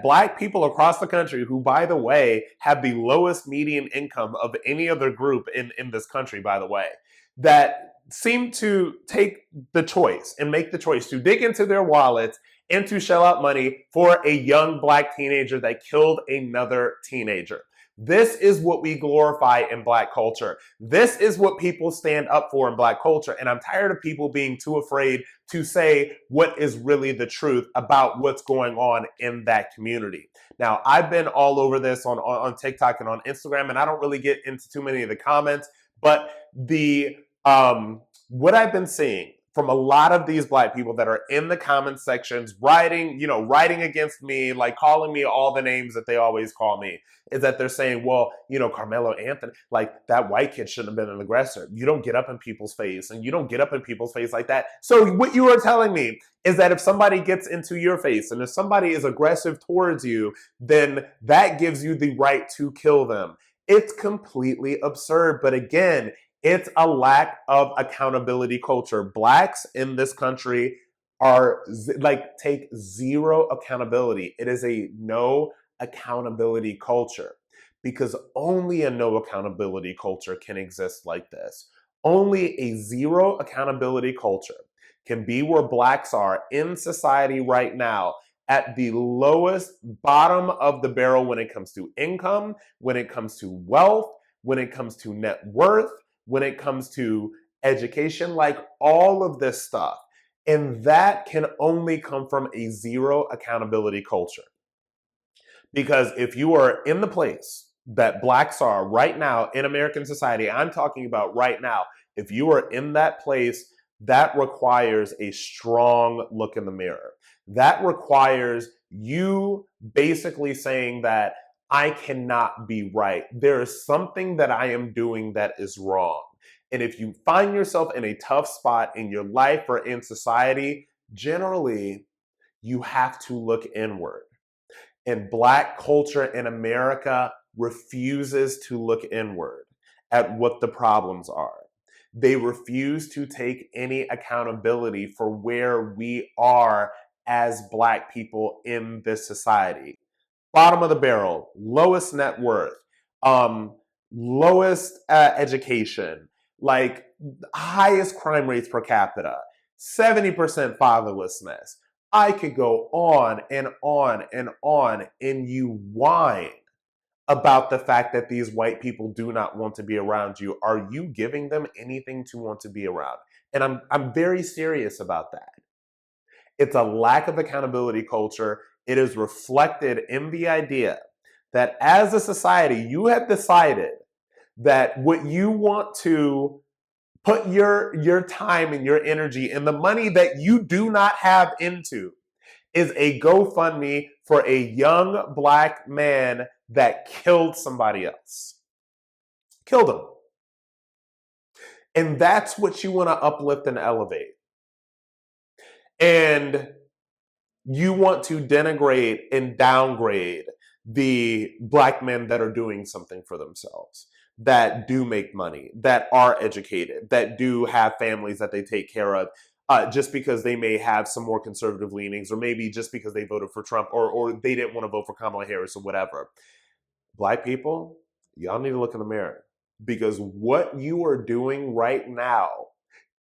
Black people across the country, who, by the way, have the lowest median income of any other group in this country, by the way, that seem to take the choice and make the choice to dig into their wallets and to shell out money for a young Black teenager that killed another teenager. This is what we glorify in Black culture. This is what people stand up for in Black culture. And I'm tired of people being too afraid to say what is really the truth about what's going on in that community. Now, I've been all over this on TikTok and on Instagram, and I don't really get into too many of the comments, but what I've been seeing from a lot of these Black people that are in the comment sections writing against me, like calling me all the names that they always call me, is that they're saying, well, Karmelo Anthony, like that white kid shouldn't have been an aggressor. You don't get up in people's face, and you don't get up in people's face like that. So what you are telling me is that if somebody gets into your face and if somebody is aggressive towards you, then that gives you the right to kill them. It's completely absurd. But again, it's a lack of accountability culture. Blacks in this country take zero accountability. It is a no accountability culture, because only a no accountability culture can exist like this. Only a zero accountability culture can be where Blacks are in society right now, at the lowest bottom of the barrel when it comes to income, when it comes to wealth, when it comes to net worth, when it comes to education, like all of this stuff. And that can only come from a zero accountability culture. Because if you are in the place that Blacks are right now in American society, I'm talking about right now, if you are in that place, that requires a strong look in the mirror. That requires you basically saying that I cannot be right. There is something that I am doing that is wrong. And if you find yourself in a tough spot in your life or in society, generally, you have to look inward. And Black culture in America refuses to look inward at what the problems are. They refuse to take any accountability for where we are as Black people in this society. Bottom of the barrel, lowest net worth, lowest education, like highest crime rates per capita, 70% fatherlessness. I could go on and on and on, and you whine about the fact that these white people do not want to be around you. Are you giving them anything to want to be around? And I'm very serious about that. It's a lack of accountability culture. It is reflected in the idea that as a society, you have decided that what you want to put your time and your energy and the money that you do not have into is a GoFundMe for a young Black man that killed somebody else. Killed him. And that's what you want to uplift and elevate. And you want to denigrate and downgrade the Black men that are doing something for themselves, that do make money, that are educated, that do have families that they take care of, just because they may have some more conservative leanings, or maybe just because they voted for Trump, or they didn't want to vote for Kamala Harris or whatever. Black people, y'all need to look in the mirror, because what you are doing right now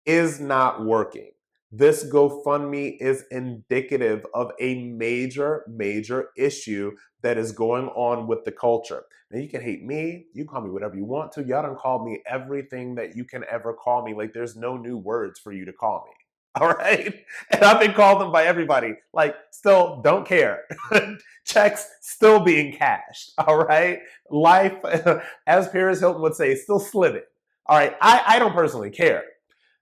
is not working. This GoFundMe is indicative of a major, major issue that is going on with the culture. Now, you can hate me. You can call me whatever you want to. Y'all done called me everything that you can ever call me. Like, there's no new words for you to call me. All right? And I've been called them by everybody. Like, still don't care. Checks still being cashed. All right? Life, as Paris Hilton would say, still sliving. All right? I don't personally care.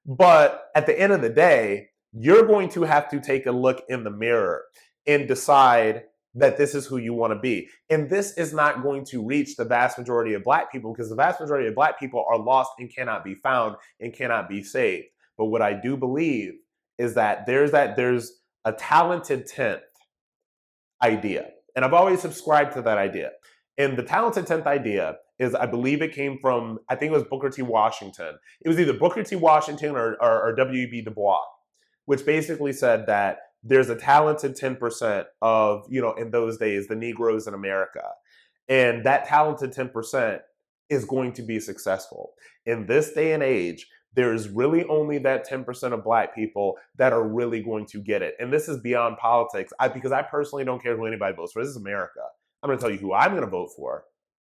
But at the end of the day, you're going to have to take a look in the mirror and decide that this is who you want to be. And this is not going to reach the vast majority of Black people, because the vast majority of Black people are lost and cannot be found and cannot be saved. But what I do believe is that there's a talented 10th idea. And I've always subscribed to that idea. And the talented 10th idea is, I believe it came from, I think it was Booker T. Washington. It was either Booker T. Washington or W.E.B. Du Bois, which basically said that there's a talented 10% of, in those days, the Negroes in America. And that talented 10% is going to be successful. In this day and age, there's really only that 10% of black people that are really going to get it. And this is beyond politics, because I personally don't care who anybody votes for. This is America. I'm going to tell you who I'm going to vote for.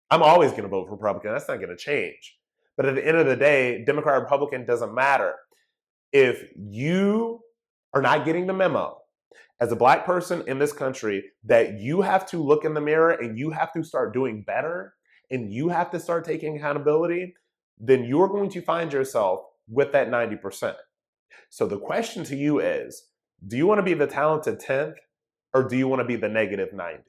I'm always going to vote for Republican. That's not going to change. But at the end of the day, Democrat, Republican doesn't matter. If you are not getting the memo as a black person in this country that you have to look in the mirror and you have to start doing better and you have to start taking accountability, then you're going to find yourself with that 90%. So the question to you is, do you want to be the talented 10th or do you want to be the negative 90?